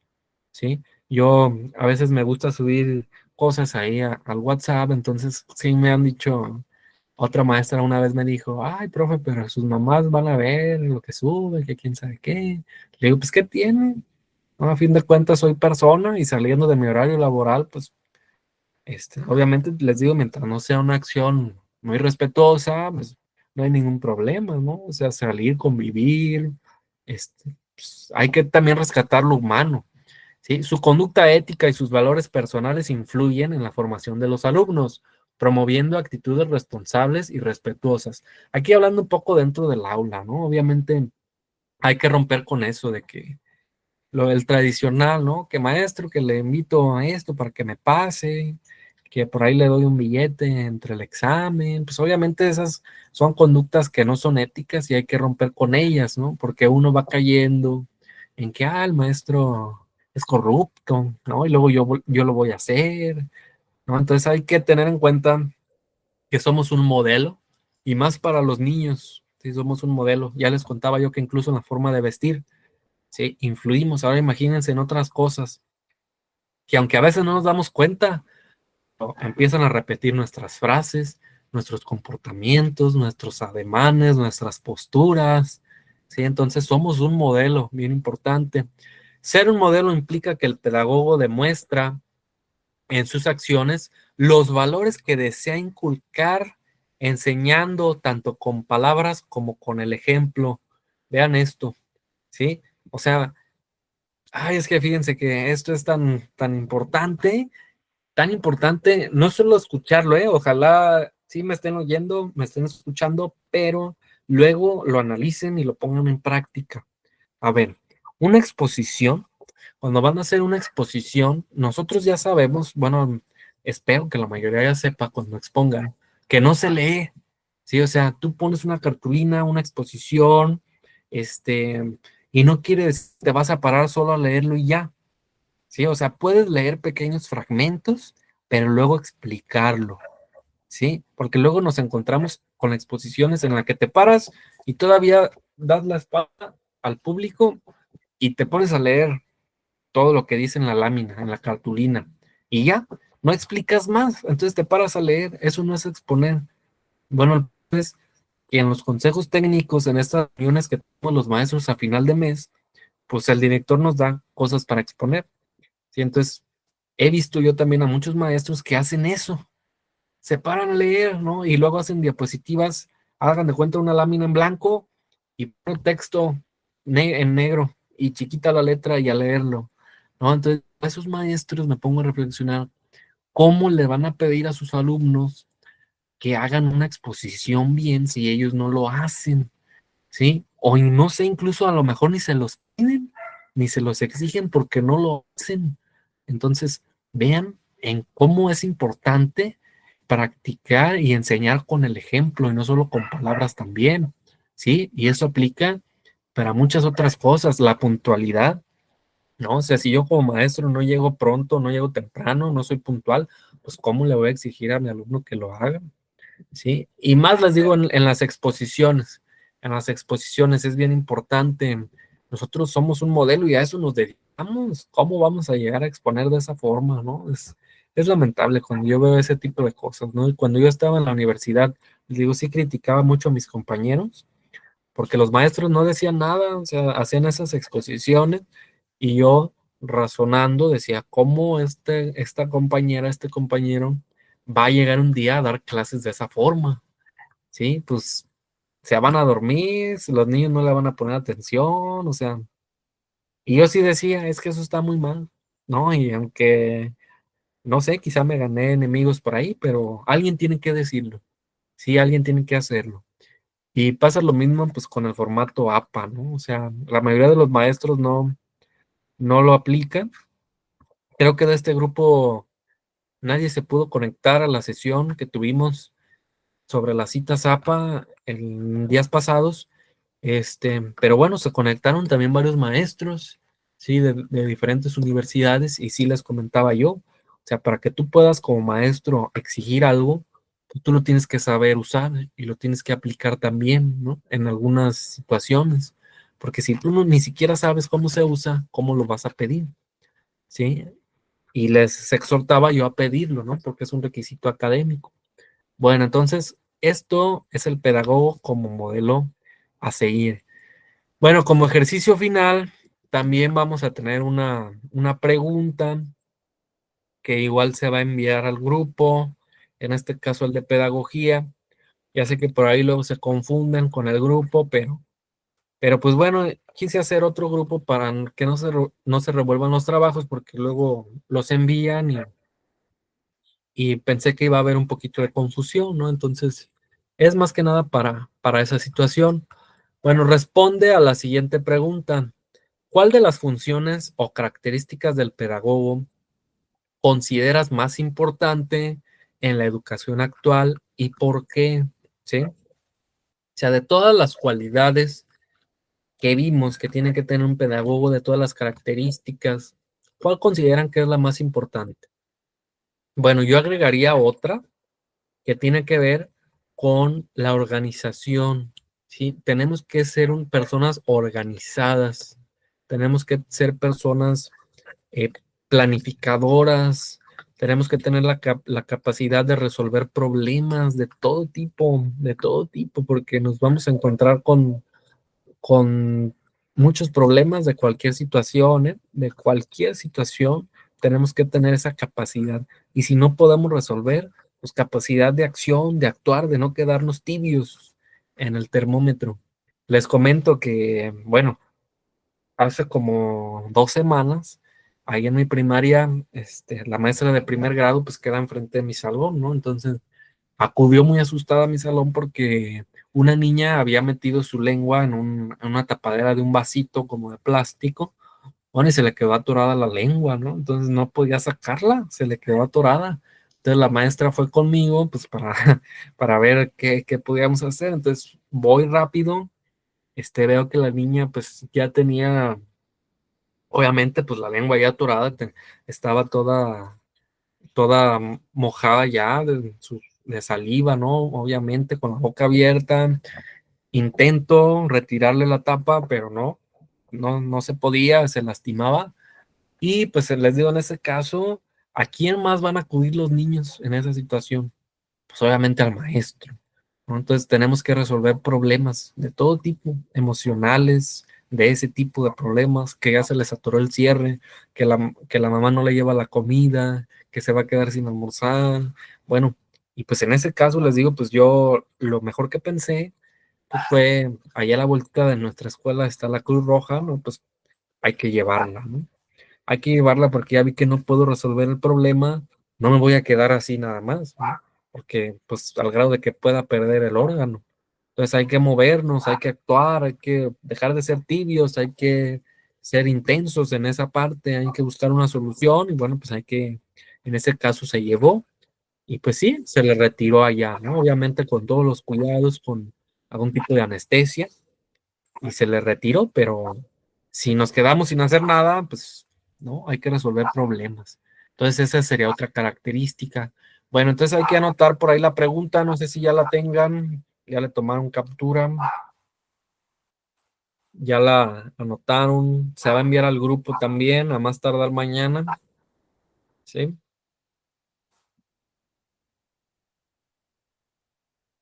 ¿sí? Yo a veces me gusta subir cosas ahí al WhatsApp, entonces sí me han dicho, otra maestra una vez me dijo, ay, profe, pero sus mamás van a ver lo que sube, que quién sabe qué. Le digo, pues, ¿qué tiene? No, a fin de cuentas soy persona y saliendo de mi horario laboral, pues, obviamente les digo, mientras no sea una acción muy respetuosa, pues, no hay ningún problema, ¿no? O sea, salir, convivir, pues, hay que también rescatar lo humano. ¿Sí? Su conducta ética y sus valores personales influyen en la formación de los alumnos, promoviendo actitudes responsables y respetuosas. Aquí hablando un poco dentro del aula, ¿no? Obviamente hay que romper con eso de que el tradicional, ¿no? Que maestro, que le invito a esto para que me pase, que por ahí le doy un billete entre el examen. Pues obviamente esas son conductas que no son éticas y hay que romper con ellas, ¿no? Porque uno va cayendo en que, el maestro es corrupto, ¿no? Y luego yo lo voy a hacer, ¿no? Entonces hay que tener en cuenta que somos un modelo y más para los niños, si somos un modelo. Ya les contaba yo que incluso en la forma de vestir, ¿sí? Influimos. Ahora imagínense en otras cosas que aunque a veces no nos damos cuenta, empiezan a repetir nuestras frases, nuestros comportamientos, nuestros ademanes, nuestras posturas, ¿sí? Entonces somos un modelo bien importante. Ser un modelo implica que el pedagogo demuestra en sus acciones los valores que desea inculcar, enseñando tanto con palabras como con el ejemplo. Vean esto, ¿sí? O sea, ay, es que fíjense que esto es tan importante, no solo escucharlo, ojalá sí me estén oyendo, me estén escuchando, pero luego lo analicen y lo pongan en práctica. A ver, una exposición, cuando van a hacer una exposición, nosotros ya sabemos, bueno, espero que la mayoría ya sepa cuando expongan, que no se lee, ¿sí? O sea, tú pones una cartulina, una exposición, y no quiere decir que te vas a parar solo a leerlo y ya, ¿sí? O sea, puedes leer pequeños fragmentos, pero luego explicarlo, ¿sí? Porque luego nos encontramos con exposiciones en las que te paras y todavía das la espalda al público y te pones a leer todo lo que dice en la lámina, en la cartulina, y ya, no explicas más, entonces te paras a leer, eso no es exponer. Bueno, pues, y en los consejos técnicos, en estas reuniones que tenemos los maestros a final de mes, pues el director nos da cosas para exponer, ¿sí? Entonces, he visto yo también a muchos maestros que hacen eso, se paran a leer, ¿no? Y luego hacen diapositivas, hagan de cuenta una lámina en blanco y ponen texto en negro y chiquita la letra y a leerlo, ¿no? Entonces, a esos maestros me pongo a reflexionar cómo le van a pedir a sus alumnos que hagan una exposición bien si ellos no lo hacen, ¿sí? O no sé, incluso a lo mejor ni se los piden, ni se los exigen porque no lo hacen. Entonces, vean en cómo es importante practicar y enseñar con el ejemplo y no solo con palabras también, ¿sí? Y eso aplica para muchas otras cosas, la puntualidad, ¿no? O sea, si yo como maestro no llego pronto, no llego temprano, no soy puntual, pues ¿cómo le voy a exigir a mi alumno que lo haga? ¿Sí? Y más les digo en las exposiciones. En las exposiciones es bien importante. Nosotros somos un modelo y a eso nos dedicamos. ¿Cómo vamos a llegar a exponer de esa forma, no? Es lamentable cuando yo veo ese tipo de cosas, ¿no? Y cuando yo estaba en la universidad, les digo, sí criticaba mucho a mis compañeros, porque los maestros no decían nada, o sea, hacían esas exposiciones y yo razonando decía, ¿cómo esta compañera, este compañero va a llegar un día a dar clases de esa forma? ¿Sí? Pues se van a dormir, los niños no le van a poner atención, o sea, y yo sí decía, es que eso está muy mal, ¿no? Y aunque, no sé, quizá me gané enemigos por ahí, pero alguien tiene que decirlo, sí, alguien tiene que hacerlo. Y pasa lo mismo pues con el formato APA, ¿no? O sea, la mayoría de los maestros no lo aplican. Creo que de este grupo nadie se pudo conectar a la sesión que tuvimos sobre las citas APA en días pasados. Pero bueno, se conectaron también varios maestros, sí, de diferentes universidades y sí les comentaba yo, o sea, para que tú puedas como maestro exigir algo, pues tú lo tienes que saber usar y lo tienes que aplicar también, ¿no? En algunas situaciones, porque si tú ni siquiera sabes cómo se usa, ¿cómo lo vas a pedir? ¿Sí? Y les exhortaba yo a pedirlo, ¿no? Porque es un requisito académico. Bueno, entonces, esto es el pedagogo como modelo a seguir. Bueno, como ejercicio final, también vamos a tener una pregunta que igual se va a enviar al grupo, en este caso el de pedagogía. Ya sé que por ahí luego se confunden con el grupo, pero pues bueno, quise hacer otro grupo para que no se revuelvan los trabajos porque luego los envían y pensé que iba a haber un poquito de confusión, ¿no? Entonces, es más que nada para esa situación. Bueno, responde a la siguiente pregunta. ¿Cuál de las funciones o características del pedagogo consideras más importante en la educación actual y por qué? ¿Sí? O sea, de todas las cualidades que vimos que tiene que tener un pedagogo, de todas las características, ¿cuál consideran que es la más importante? Bueno, yo agregaría otra que tiene que ver con la organización, ¿sí? Tenemos que ser personas organizadas, tenemos que ser personas eh, planificadoras, tenemos que tener la capacidad de resolver problemas de todo tipo, porque nos vamos a encontrar con muchos problemas de cualquier situación, ¿eh? De cualquier situación, tenemos que tener esa capacidad. Y si no podemos resolver, pues capacidad de acción, de actuar, de no quedarnos tibios en el termómetro. Les comento que, bueno, hace como 2 semanas, ahí en mi primaria, la maestra de primer grado, pues queda enfrente de mi salón, ¿no? Entonces, acudió muy asustada a mi salón porque una niña había metido su lengua en una tapadera de un vasito como de plástico, bueno, y se le quedó atorada la lengua, ¿no? Entonces no podía sacarla, se le quedó atorada. Entonces la maestra fue conmigo, pues para, para ver qué podíamos hacer. Entonces voy rápido, veo que la niña pues ya tenía, obviamente, pues la lengua ya atorada, estaba toda mojada ya de saliva, ¿no? Obviamente, con la boca abierta. Intento retirarle la tapa, pero no se podía, se lastimaba. Y pues les digo, en ese caso, ¿a quién más van a acudir los niños en esa situación? Pues obviamente al maestro, ¿no? Entonces tenemos que resolver problemas de todo tipo, emocionales, de ese tipo de problemas, que ya se les atoró el cierre, que la mamá no le lleva la comida, que se va a quedar sin almorzar. Bueno, y pues en ese caso les digo, pues yo lo mejor que pensé pues, fue, allá a la vuelta de nuestra escuela está la Cruz Roja, ¿no? Pues hay que llevarla, ¿no? Hay que llevarla porque ya vi que no puedo resolver el problema, no me voy a quedar así nada más, ¿no? Porque pues al grado de que pueda perder el órgano. Entonces hay que movernos, hay que actuar, hay que dejar de ser tibios, hay que ser intensos en esa parte, hay que buscar una solución y bueno, pues en ese caso se llevó y pues sí, se le retiró allá, ¿no? Obviamente con todos los cuidados, con algún tipo de anestesia y se le retiró, pero si nos quedamos sin hacer nada, pues no, hay que resolver problemas. Entonces esa sería otra característica. Bueno, entonces hay que anotar por ahí la pregunta, no sé si ya la tengan, ya le tomaron captura, ya la anotaron, se va a enviar al grupo también, a más tardar mañana, ¿sí?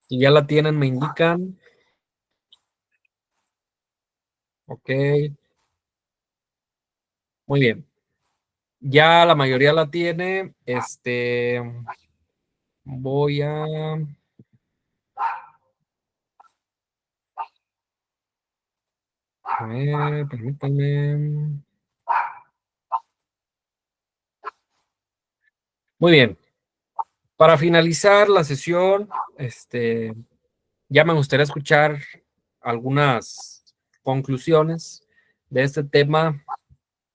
Si ya la tienen, me indican, ok, muy bien. Ya la mayoría la tiene, voy a ver, permítanme. Muy bien. Para finalizar la sesión, ya me gustaría escuchar algunas conclusiones de este tema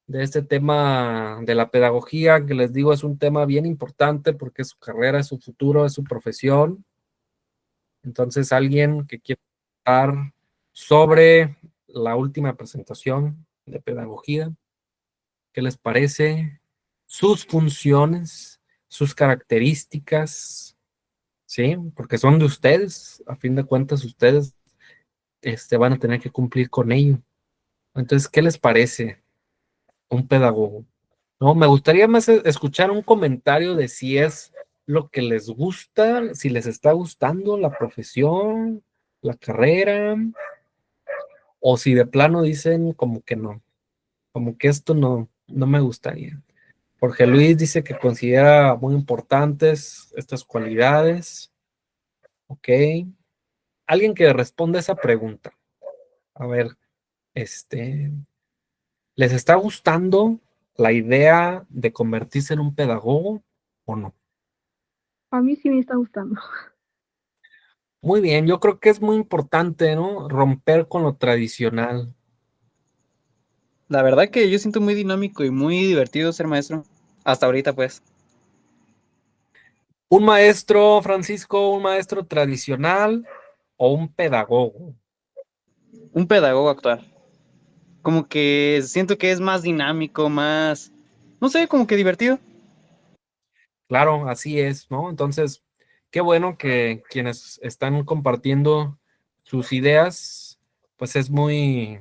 de la pedagogía, que les digo es un tema bien importante porque es su carrera, es su futuro, es su profesión. Entonces, alguien que quiera hablar sobre la última presentación de pedagogía, ¿qué les parece? Sus funciones, sus características, ¿sí? Porque son de ustedes, a fin de cuentas ustedes van a tener que cumplir con ello. Entonces, ¿qué les parece un pedagogo? No, me gustaría más escuchar un comentario de si es lo que les gusta, si les está gustando la profesión, la carrera, o si de plano dicen como que no, como que esto no me gustaría. Jorge Luis dice que considera muy importantes estas cualidades. Ok. Alguien que responda esa pregunta. A ver, este, ¿les está gustando la idea de convertirse en un pedagogo o no? A mí sí me está gustando. Muy bien, yo creo que es muy importante, ¿no? Romper con lo tradicional. La verdad que yo siento muy dinámico y muy divertido ser maestro. Hasta ahorita, pues. Un maestro, Francisco, un maestro tradicional o un pedagogo. Un pedagogo actual. Como que siento que es más dinámico, más, no sé, como que divertido. Claro, así es, ¿no? Entonces, qué bueno que quienes están compartiendo sus ideas, pues es muy,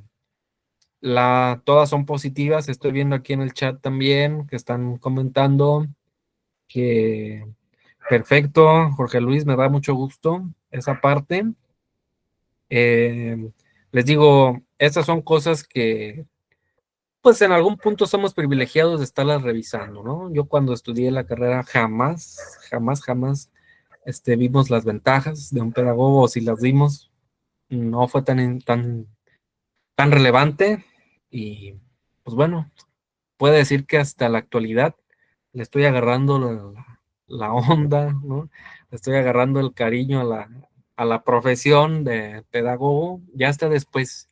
Todas son positivas. Estoy viendo aquí en el chat también que están comentando que perfecto, Jorge Luis, me da mucho gusto esa parte. Les digo, estas son cosas que, pues en algún punto somos privilegiados de estarlas revisando, ¿no? Yo cuando estudié la carrera jamás vimos las ventajas de un pedagogo, o si las vimos, no fue tan relevante. Y pues bueno, puede decir que hasta la actualidad le estoy agarrando la onda, ¿no? Le estoy agarrando el cariño a la profesión de pedagogo, ya hasta después,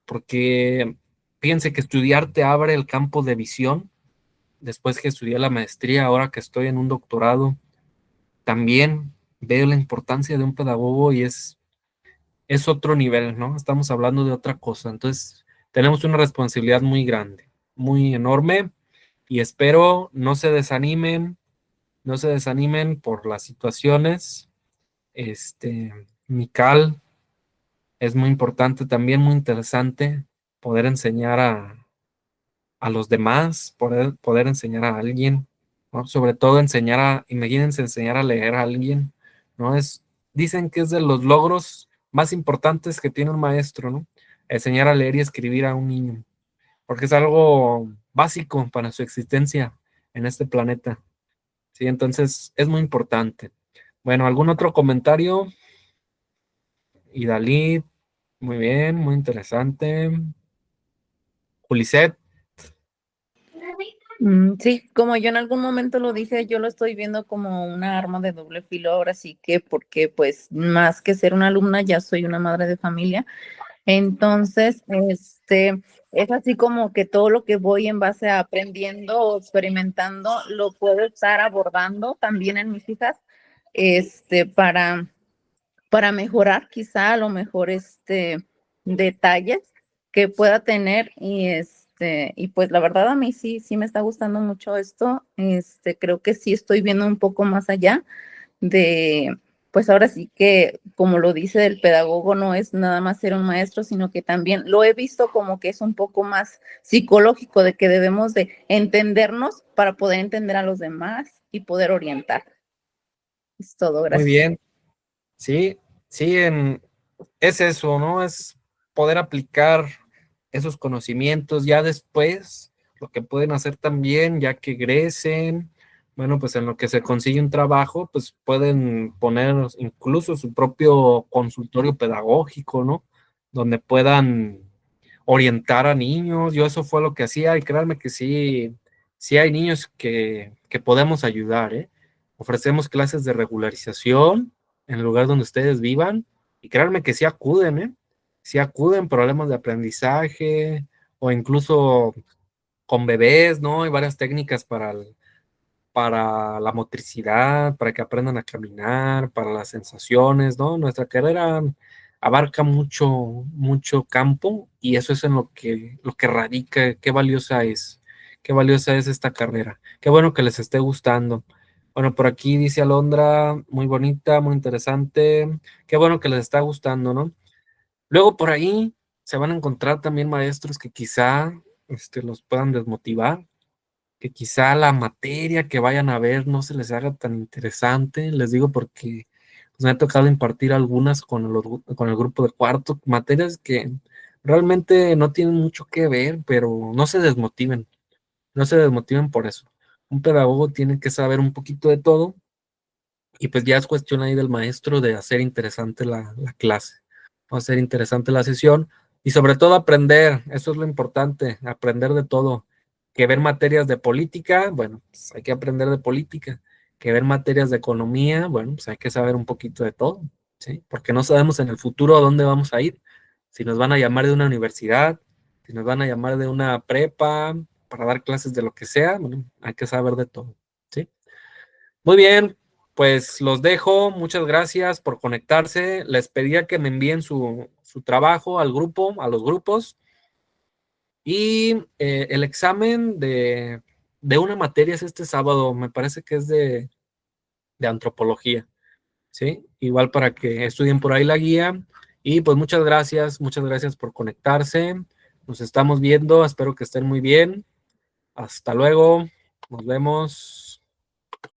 porque fíjense que estudiar te abre el campo de visión. Después que estudié la maestría, ahora que estoy en un doctorado, también veo la importancia de un pedagogo y es otro nivel, ¿no? Estamos hablando de otra cosa. Entonces, tenemos una responsabilidad muy grande, muy enorme, y espero no se desanimen por las situaciones. Mical, es muy importante, también muy interesante poder enseñar a los demás, poder enseñar a alguien, ¿no? Sobre todo imagínense enseñar a leer a alguien, ¿no? Dicen que es de los logros más importantes que tiene un maestro, ¿no? Enseñar a leer y escribir a un niño, porque es algo básico para su existencia en este planeta, ¿sí? Entonces, es muy importante. Bueno, ¿algún otro comentario? Y Dalit, muy bien, muy interesante. Julisette, Sí, como yo en algún momento lo dije, yo lo estoy viendo como una arma de doble filo ahora sí que, porque pues más que ser una alumna, ya soy una madre de familia. Entonces, es así como que todo lo que voy en base a aprendiendo o experimentando, lo puedo estar abordando también en mis hijas, para mejorar quizá a lo mejor detalles que pueda tener y pues la verdad a mí sí me está gustando mucho esto. Creo que sí estoy viendo un poco más allá de, pues ahora sí que, como lo dice el pedagogo, no es nada más ser un maestro, sino que también lo he visto como que es un poco más psicológico, de que debemos de entendernos para poder entender a los demás y poder orientar. Es todo, muy gracias. bien. Sí, sí, es eso, ¿no? Es poder aplicar esos conocimientos ya después, lo que pueden hacer también, ya que egresen, bueno, pues en lo que se consigue un trabajo, pues pueden poner incluso su propio consultorio pedagógico, ¿no? Donde puedan orientar a niños. Yo eso fue lo que hacía, y créanme que sí hay niños que podemos ayudar, ¿eh? Ofrecemos clases de regularización en el lugar donde ustedes vivan, y créanme que sí acuden, ¿eh? Sí acuden, problemas de aprendizaje o incluso con bebés, ¿no? Hay varias técnicas para la motricidad, para que aprendan a caminar, para las sensaciones, ¿no? Nuestra carrera abarca mucho campo, y eso es en lo que radica, qué valiosa es esta carrera. Qué bueno que les esté gustando. Bueno, por aquí dice Alondra, muy bonita, muy interesante. Qué bueno que les está gustando, ¿no? Luego por ahí se van a encontrar también maestros que quizá los puedan desmotivar, que quizá la materia que vayan a ver no se les haga tan interesante. Les digo porque pues, me ha tocado impartir algunas con el grupo de cuarto, materias que realmente no tienen mucho que ver, pero no se desmotiven por eso. Un pedagogo tiene que saber un poquito de todo, y pues ya es cuestión ahí del maestro de hacer interesante la clase, ¿no? Hacer interesante la sesión, y sobre todo aprender, eso es lo importante, aprender de todo. Que ver materias de política, bueno, pues hay que aprender de política. Que ver materias de economía, bueno, pues hay que saber un poquito de todo, ¿sí? Porque no sabemos en el futuro a dónde vamos a ir. Si nos van a llamar de una universidad, si nos van a llamar de una prepa para dar clases de lo que sea, bueno, hay que saber de todo, ¿sí? Muy bien, pues los dejo. Muchas gracias por conectarse. Les pedía que me envíen su trabajo al grupo, a los grupos. Y el examen de una materia es este sábado. Me parece que es de antropología, ¿sí? Igual para que estudien por ahí la guía. Y pues muchas gracias por conectarse. Nos estamos viendo, espero que estén muy bien. Hasta luego, nos vemos.